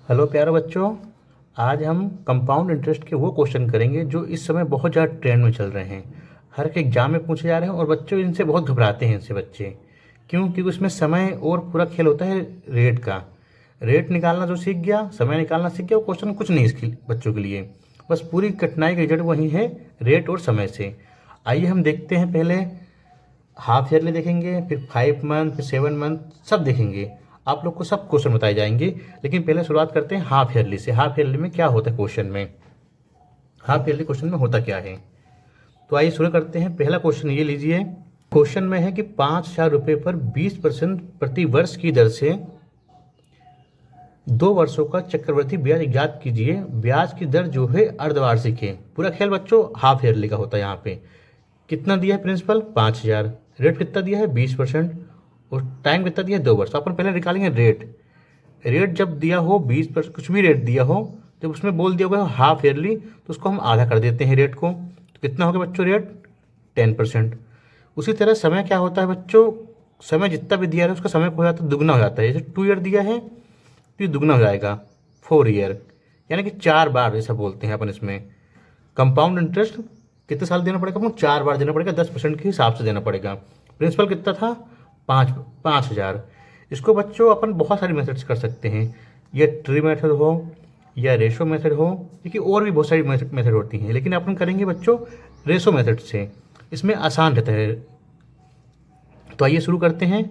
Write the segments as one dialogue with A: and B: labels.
A: Hello प्यारे बच्चों। आज हम कंपाउंड इंटरेस्ट के वो क्वेश्चन करेंगे जो इस समय बहुत ज़्यादा ट्रेंड में चल रहे हैं। हर एक एग्जाम में पूछे जा रहे हैं और बच्चों इनसे बहुत घबराते हैं इनसे बच्चे। क्यों? क्योंकि उसमें समय और पूरा खेल होता है रेट का। रेट निकालना जो सीख गया, समय निकालना सीख गया, वो क्वेश्चन कुछ नहीं इसके बच्चों के लिए। बस पूरी कठिनाई का रिजल्ट वही है, रेट और समय से। आइए हम देखते हैं। पहले हाफ ईयरली देखेंगे, फिर 5 मंथ, फिर 7 मंथ, सब देखेंगे। आप लोग को सब क्वेश्चन बताए जाएंगे। लेकिन पहले शुरुआत करते हैं हाफ ईयरली से। हाफ ईयरली में क्या होता है क्वेश्चन में, हाफ ईयरली क्वेश्चन में होता क्या है। तो आइए शुरू करते हैं। पहला क्वेश्चन ये लीजिए। क्वेश्चन में है कि 5,000 रुपये पर 20% प्रति वर्ष की दर से 2 वर्षों का चक्रवृद्धि ब्याज ज्ञात कीजिए। ब्याज की दर जो है अर्धवार्षिक है। पूरा खेल बच्चों हाफ ईयरली का होता है। यहाँ पे कितना दिया है प्रिंसिपल? 5,000। रेट कितना दिया है? 20%। और टाइम कितना दिया है? 2 वर्ष। तो अपन पहले निकालेंगे रेट। रेट जब दिया हो 20%, कुछ भी रेट दिया हो, जब उसमें बोल दिया हुआ है हाफ ईयरली, तो उसको हम आधा कर देते हैं रेट को। तो कितना हो गया बच्चों रेट? 10%। उसी तरह समय क्या होता है बच्चों? समय जितना भी दिया है उसका समय हो जाता है, दुगना हो जाता है। जैसे 2 ईयर दिया है तो ये दुगना हो जाएगा 4 ईयर, यानी कि 4 बार ऐसा बोलते हैं अपन इसमें। कंपाउंड इंटरेस्ट कितने साल देना पड़ेगा? आपको 4 बार देना पड़ेगा, 10% के हिसाब से देना पड़ेगा। प्रिंसिपल कितना था? 5,000। इसको बच्चों अपन बहुत सारी मेथड्स कर सकते हैं। ये ट्री मेथड हो या रेशो मेथड हो, क्योंकि और भी बहुत सारी मेथड होती हैं, लेकिन अपन करेंगे बच्चों रेशो मेथड से। इसमें आसान रहता है। तो आइए शुरू करते हैं।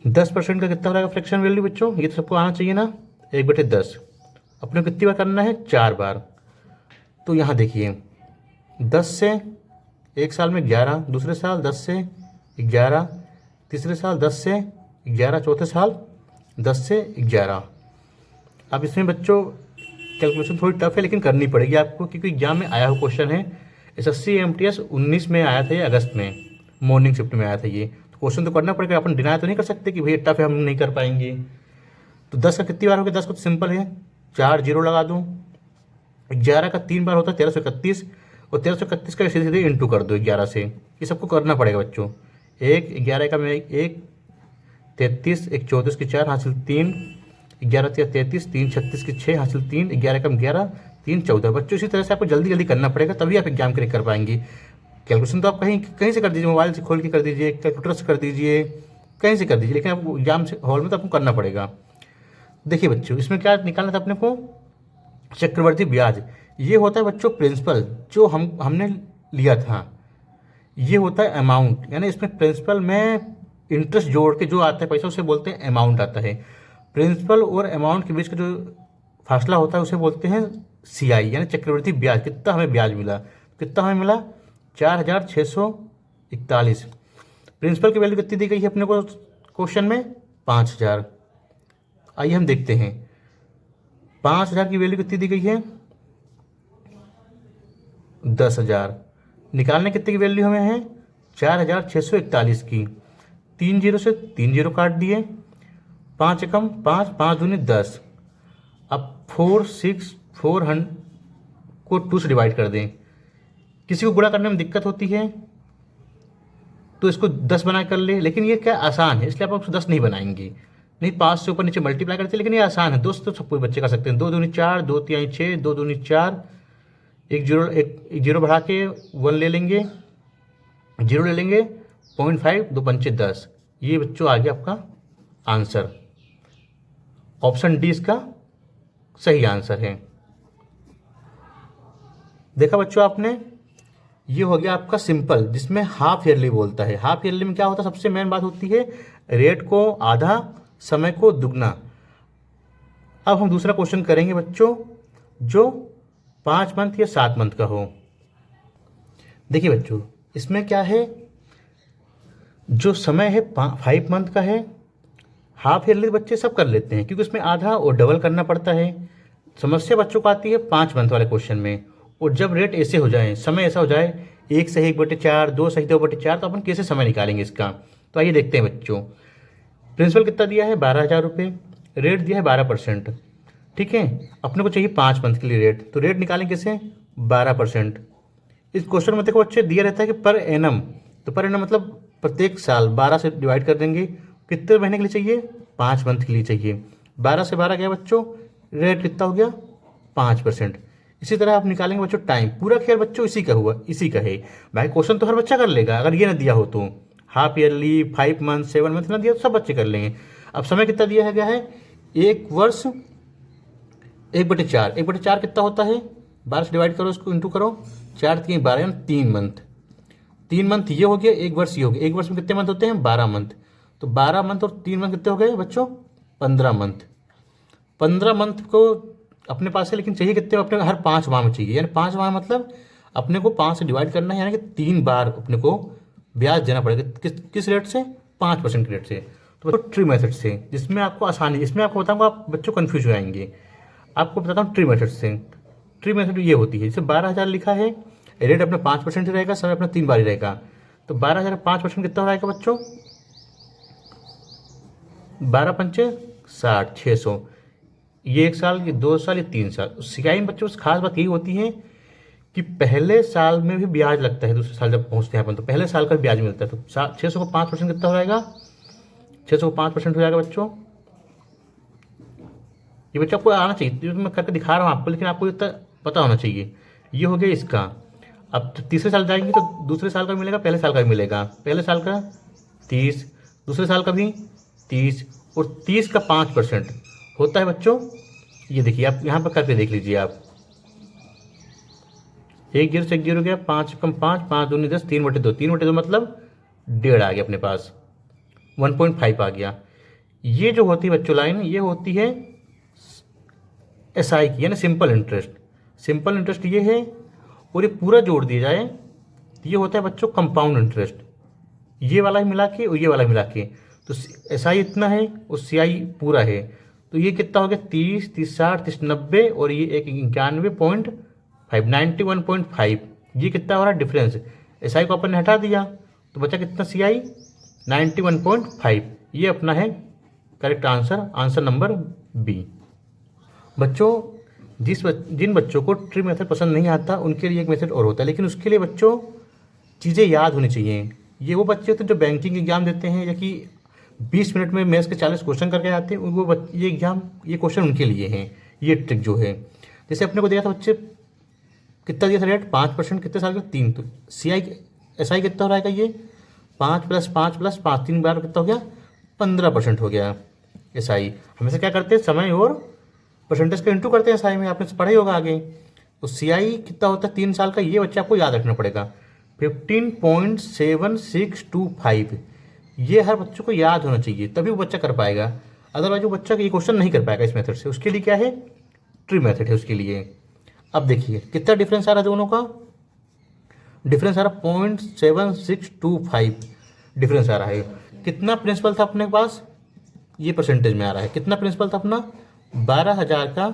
A: 10% का कितना हो जाएगा फ्रैक्शन वैल्यू बच्चों? ये तो सबको आना चाहिए ना। 1/10 अपने को कितनी बार करना है? 4 बार। तो यहाँ देखिए 10 से एक साल में 11, दूसरे साल 10 से 11, तीसरे साल 10 से 11, चौथे साल 10 से 11। अब इसमें बच्चों कैलकुलेशन थोड़ी टफ है, लेकिन करनी पड़ेगी आपको, क्योंकि एग्जाम में आया हुआ क्वेश्चन है। SSC MTS 19 में आया था, ये अगस्त में मॉर्निंग शिफ्ट में आया था ये। तो क्वेश्चन तो करना पड़ेगा, अपन डिनाई तो नहीं कर सकते कि भैया टफ है हम नहीं कर पाएंगे। तो 10 का कितनी बार हो गया? 10 को तो सिंपल है, 4 जीरो लगा दूँ। 11 का 3 बार होता है 1331, और 1331 का सीधे सीधे इंटू कर दो 11 से। ये सबको करना पड़ेगा बच्चों। 11 का में 1, 33, 1 34 की 4 हासिल 3, 11 3 33, 3 36 की 6 हासिल 3, 11 का 11, 3 14। बच्चों इसी तरह से आपको जल्दी जल्दी करना पड़ेगा, तभी आप एग्जाम क्लियर कर पाएंगे। कैलकुलेशन तो आप कहीं कहीं से कर दीजिए, मोबाइल से खोल के कर दीजिए, कैलकुलेटर से कर दीजिए, कहीं से कर दीजिए, लेकिन आपको एग्जाम से हॉल में तो आपको करना पड़ेगा। देखिए बच्चों इसमें क्या निकालना था अपने को? चक्रवर्ती ब्याज। ये होता है बच्चों प्रिंसिपल जो हमने लिया था। ये होता है अमाउंट, यानी इसमें प्रिंसिपल में इंटरेस्ट जोड़ के जो आता है पैसा, उसे बोलते हैं अमाउंट आता है। प्रिंसिपल और अमाउंट के बीच का जो फासला होता है उसे बोलते हैं CI, यानी चक्रवर्ती ब्याज। कितना हमें ब्याज मिला? कितना हमें मिला? 4,641। प्रिंसिपल की वैल्यू कितनी दी गई है अपने को क्वेश्चन में? 5,000। आइए हम देखते हैं 5,000 की वैल्यू कितनी दी गई है? 10,000। निकालने कितने की वैल्यू हमें है? 4,641 की। 3 जीरो से 3 जीरो काट दिए, 5 एकम 5, 5 दूनी 10। अब 4 6 400 को 2 से डिवाइड कर दें। किसी को गुणा करने में दिक्कत होती है तो इसको 10 बना कर ले, लेकिन ये क्या आसान है, इसलिए आप उसको 10 नहीं बनाएंगे। नहीं, 5 से ऊपर नीचे मल्टीप्लाई करते हैं, लेकिन ये आसान है। दोस्त तो सब कोई बच्चे कर सकते हैं। 2 दूनी 4, 2 तिहाई 6, 2 दूनी 4, एक जीरो बढ़ा के 1 ले लेंगे, जीरो ले लेंगे, 0.5, 2 पंचे 10। ये बच्चों आ गया आपका आंसर। ऑप्शन डी इसका सही आंसर है। देखा बच्चों आपने, ये हो गया आपका सिंपल, जिसमें हाफ ईयरली बोलता है। हाफ ईयरली में क्या होता है? सबसे मेन बात होती है रेट को आधा, समय को दुगना। अब हम दूसरा क्वेश्चन करेंगे बच्चों जो 5 मंथ या 7 मंथ का हो। देखिए बच्चों इसमें क्या है, जो समय है 5 मंथ का है। हाफ ईयरली बच्चे सब कर लेते हैं, क्योंकि उसमें आधा और डबल करना पड़ता है। समस्या बच्चों को आती है 5 मंथ वाले क्वेश्चन में। और जब रेट ऐसे हो जाए, समय ऐसा हो जाए 1 सही 1/4, 2 सही 2/4, तो अपन कैसे समय निकालेंगे इसका? तो आइए देखते हैं बच्चों। प्रिंसिपल कितना दिया है? 12,000 रुपये। रेट दिया है 12%। ठीक है, अपने को चाहिए 5 मंथ के लिए रेट, तो रेट निकालें कैसे? 12%। इस क्वेश्चन में देखो बच्चे दिया रहता है कि पर एनम, तो पर एनम मतलब प्रत्येक साल 12 से डिवाइड कर देंगे। कितने महीने के लिए चाहिए? 5 मंथ के लिए चाहिए। 12 से 12 गया बच्चों, रेट कितना हो गया 5%। इसी तरह आप निकालेंगे बच्चों टाइम, पूरा खेल बच्चों इसी का हुआ, इसी का है। भाई क्वेश्चन तो हर बच्चा कर लेगा, अगर ये ना दिया हो तो हाफ ईयरली, 5 मंथ, 7 मंथ ना दिया तो सब बच्चे कर लेंगे। अब समय कितना दिया है गया है, 1 वर्ष 1/4, 1/4 कितना होता है, 12 से डिवाइड करो, इसको इंटू करो, 4 3 12 यानी 3 मंथ। 3 मंथ ये हो गया, 1 वर्ष ये हो गया। 1 वर्ष में कितने मंथ होते हैं, 12 मंथ। तो 12 मंथ और 3 मंथ कितने हो गए बच्चों, 15 मंथ। 15 मंथ को अपने पास है, लेकिन चाहिए कितने, अपने हर 5 माह में चाहिए, यानी 5 माह मतलब अपने को 5 से डिवाइड करना है, यानी कि 3 बार अपने को ब्याज देना पड़ेगा। किस रेट से, 5% के रेट से। तो ट्री मेथड से, जिसमें आपको आसानी, इसमें आपको बताऊंगा, आप बच्चों कन्फ्यूज हो जाएंगे। आपको बताता हूँ ट्री मेथड से। ट्री मेथड ये होती है, जैसे 12,000 लिखा है, रेट अपना 5% ही रहेगा, समय अपना 3 बार ही रहेगा। तो 12,000 5% कितना हो जाएगा बच्चों, 12 पंचे 60, 600। ये 1 साल, ये 2 साल, ये 3 साल। सिकाई में बच्चों खास बात यही होती है कि पहले साल में भी ब्याज लगता है, दूसरे साल जब पहुंचते हैं अपन तो पहले साल का ब्याज मिलता है। तो 600 को 5% कितना हो जाएगा, 600 को 5% हो जाएगा बच्चों। ये बच्चा आपको आना चाहिए, जो मैं करके दिखा रहा हूँ आपको, लेकिन आपको इतना पता होना चाहिए। ये हो गया इसका। अब तो तीसरे साल जाएंगे तो दूसरे साल का भी मिलेगा, पहले साल का भी मिलेगा। पहले साल का 30, दूसरे साल का भी 30, और 30 का 5% होता है बच्चों। ये देखिए आप यहाँ पर करके देख लीजिए आप, 1 0 से 1 0 गया, 5 कम 5, 5 दूनी 10, 3/2, 3/2 मतलब 1.5 आ गया अपने पास, 1.5 आ गया। ये जो होती है बच्चों लाइन, ये होती है SI की, यानी सिंपल इंटरेस्ट। सिंपल इंटरेस्ट ये है, और ये पूरा जोड़ दिया जाए तो ये होता है बच्चों कंपाउंड इंटरेस्ट। ये वाला ही मिला के और ये वाला मिला के, तो SI इतना है और CI पूरा है। तो ये कितना हो गया, 30, 30 60, 30 90, और ये 91.5, 91.5। ये कितना हो रहा है डिफरेंस, SI को अपन ने हटा दिया तो बचा कितना CI, 91.5। ये अपना है correct answer, answer number B. बच्चों जिन बच्चों को ट्री मेथड पसंद नहीं आता उनके लिए एक मेथड और होता है, लेकिन उसके लिए बच्चों चीज़ें याद होनी चाहिए। ये वो बच्चे होते हैं जो बैंकिंग एग्जाम देते हैं, या कि 20 मिनट में मैथ्स के 40 क्वेश्चन करके आते हैं, वो ये एग्जाम, ये क्वेश्चन उनके लिए हैं। ये ट्रिक जो है, जैसे अपने को दिया था बच्चे, कितना दिया था रेट, 5%, कितने साल का, 3। तो CI SI कितना हो रहेगा, ये 5 + 5 + 5, 3 बार कितना हो गया, 15% हो गया। SI हमेशा क्या करते हैं, समय और परसेंटेज का इंटू करते हैं SI में, आपने पढ़ा ही होगा आगे। तो CI कितना होता है 3 साल का, ये बच्चे आपको याद रखना पड़ेगा, 15.7625। ये हर बच्चों को याद होना चाहिए, तभी वो बच्चा कर पाएगा। अदरवाइज वो बच्चा ये क्वेश्चन नहीं कर पाएगा इस मेथड से। उसके लिए क्या है, ट्री मेथड है उसके लिए। अब देखिए कितना डिफरेंस आ रहा है दोनों का, डिफरेंस आ रहा 0.7625 डिफरेंस आ रहा है। कितना प्रिंसिपल था अपने पास, ये परसेंटेज में आ रहा है। कितना प्रिंसिपल था अपना, 12,000 का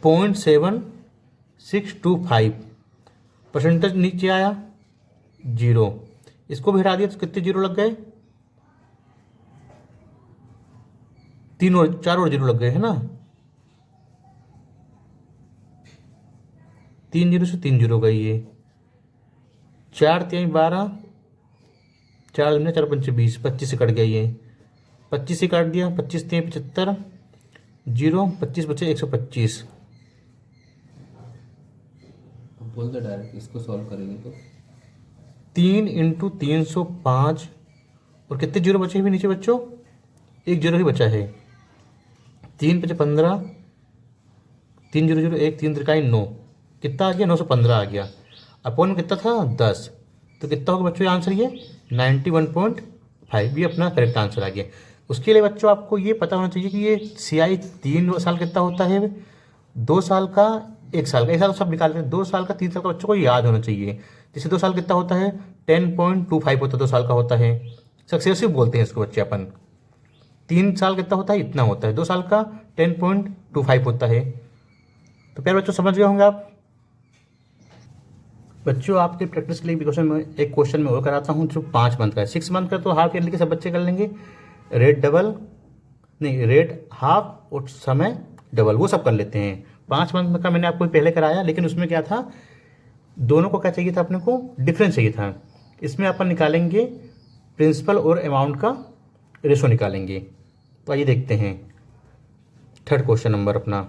A: 0.7625, परसेंटेज नीचे आया 0। इसको भी हटा दिया तो कितने 0 लग गए, 3 और 4 और 0 लग गए है ना, 3 0 से 3 0 गई ये, 4 3 12, 4 दूनी 4 पंचे 20, 25 से कट गया ये, 25 से काट दिया, 25 3 75, 0 25 बचे 125।
B: बोल दो डायरेक्ट, इसको सॉल्व करेंगे तो
A: 3 × 305, और कितने 0 बचे भी नीचे बच्चों, 1 0 ही बचा है। 3 5 15, 3 0 0 1, 3 3 9, कितना आ गया, 915 आ गया। अपॉन में कितना था 10, तो कितना होगा बच्चों आंसर, ये 91.5। ये अपना करेक्ट आंसर आ गया। उसके लिए बच्चों आपको ये पता होना चाहिए कि ये CI 3 साल कितना होता है, 2 साल का, 1 साल का। 1 साल सब निकालते हैं, 2 साल का, 3 साल का बच्चों को याद होना चाहिए। जैसे 2 साल कितना होता है, 10.25 होता है, 2 साल का होता है, सक्सेसिव बोलते हैं इसको बच्चे अपन। 3 साल कितना होता है, इतना होता है, 2 साल का 10.25 होता है। तो प्यारे बच्चों समझ गए होंगे आप। बच्चों आपके प्रैक्टिस के लिए एक क्वेश्चन मैं और कराता हूँ जो 5 मंथ का है। 6 मंथ का तो हाफ ईयरली के सब बच्चे कर लेंगे, रेट डबल नहीं, रेट हाफ और समय डबल वो सब कर लेते हैं। 5 मंथ का मैंने आपको पहले कराया, लेकिन उसमें क्या था, दोनों को क्या चाहिए था, अपने को डिफरेंस चाहिए था। इसमें अपन निकालेंगे प्रिंसिपल और अमाउंट का रेशो निकालेंगे, तो आइए देखते हैं थर्ड क्वेश्चन नंबर अपना।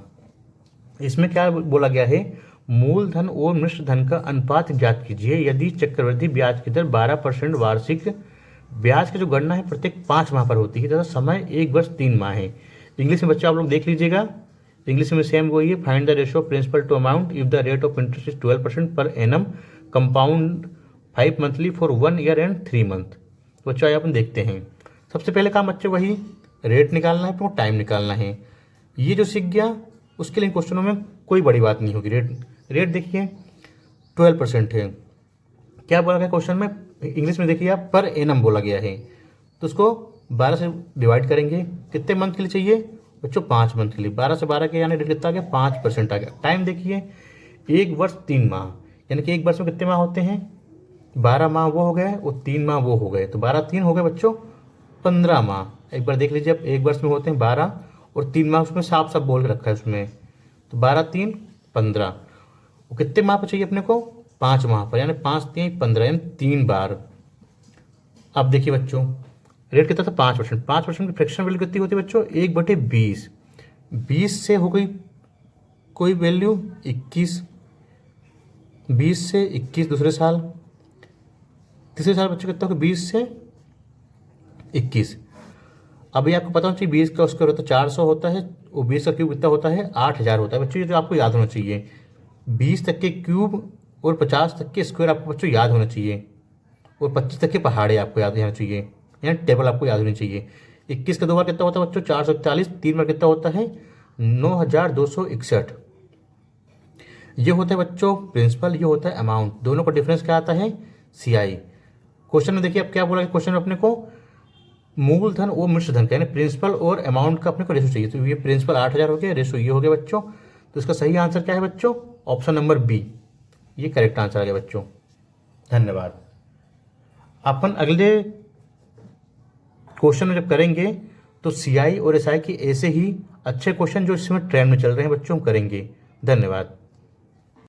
A: इसमें क्या बोला गया है, मूलधन और मिश्र धन का अनुपात ज्ञात कीजिए यदि चक्रवृद्धि ब्याज की दर 12% वार्षिक ब्याज की जो गणना है प्रत्येक 5 माह पर होती है तथा समय 1 वर्ष 3 माह है। इंग्लिश में बच्चे आप लोग देख लीजिएगा, इंग्लिश में सेम वही है, find the ratio principal to amount if the rate of interest is 12% per annum compound 5 monthly for 1 year and 3 month. तो बच्चों अपन देखते हैं, सबसे पहले काम बच्चे वही रेट निकालना है, फिर टाइम निकालना है। ये जो सीख गया उसके लिए क्वेश्चनों में कोई बड़ी बात नहीं होगी। रेट देखिए 12% है। क्या बोला गया क्वेश्चन में, इंग्लिश में देखिए आप पर एनम बोला गया है, तो उसको 12 से डिवाइड करेंगे। कितने मंथ के लिए चाहिए बच्चों, 5 मंथ के लिए। 12 से 12 के यानी रेट कितना आ गया, 5% आ गया। टाइम देखिए 1 वर्ष 3 माह, यानी कि एक वर्ष में कितने माह होते हैं, 12 माह वो हो गए और 3 माह वो हो गए, तो 12 3 हो गए बच्चों 15 माह। एक बार देख लीजिए, अब एक वर्ष में होते हैं 12 और 3 माह उसमें साफ साफ बोल के रखा है उसमें, तो 12 3 15। वो कितने माह पर चाहिए अपने को, 5 माह पर, यानी 5 3 15 यानी 3 बार। अब देखिए बच्चों रेट कितना था, 5%। 5% की फ्रैक्शन वैल्यू कितनी होती है बच्चों, 1/20। 20 से हो गई कोई वैल्यू 21, 20 से 21 दूसरे साल, तीसरे साल बच्चों कितना होगा, 20 से 21। अभी आपको पता होना चाहिए 20 का स्क्वायर होता है 400 होता है, और 20 का क्यूब कितना होता है, 8000 होता है। बच्चों ये तो आपको याद होना चाहिए, 20 तक के क्यूब और 50 तक के स्क्वायर आपको बच्चों याद होना चाहिए, और 25 तक के पहाड़े आपको याद होना चाहिए, यानी टेबल आपको याद होनी चाहिए। 21 का 2 बार कितना होता है बच्चों, 441। 3 बार कितना होता है, 9261। ये होता है बच्चों प्रिंसिपल, ये होता है अमाउंट, दोनों का डिफरेंस क्या आता है, CI। क्वेश्चन में देखिए अब क्या बोला है क्वेश्चन में अपने को, मूलधन और मिश्र धन का यानी प्रिंसिपल और अमाउंट का अपने को रेशो चाहिए। तो ये प्रिंसिपल 8000 हो गया, रेशो ये हो गया बच्चों। तो इसका सही आंसर क्या है बच्चों, ऑप्शन नंबर बी, ये करेक्ट आंसर आ गया बच्चों। धन्यवाद। अपन अगले क्वेश्चन में जब करेंगे तो CI और SI की ऐसे ही अच्छे क्वेश्चन जो इसमें ट्रेंड में चल रहे हैं बच्चों हम करेंगे। धन्यवाद।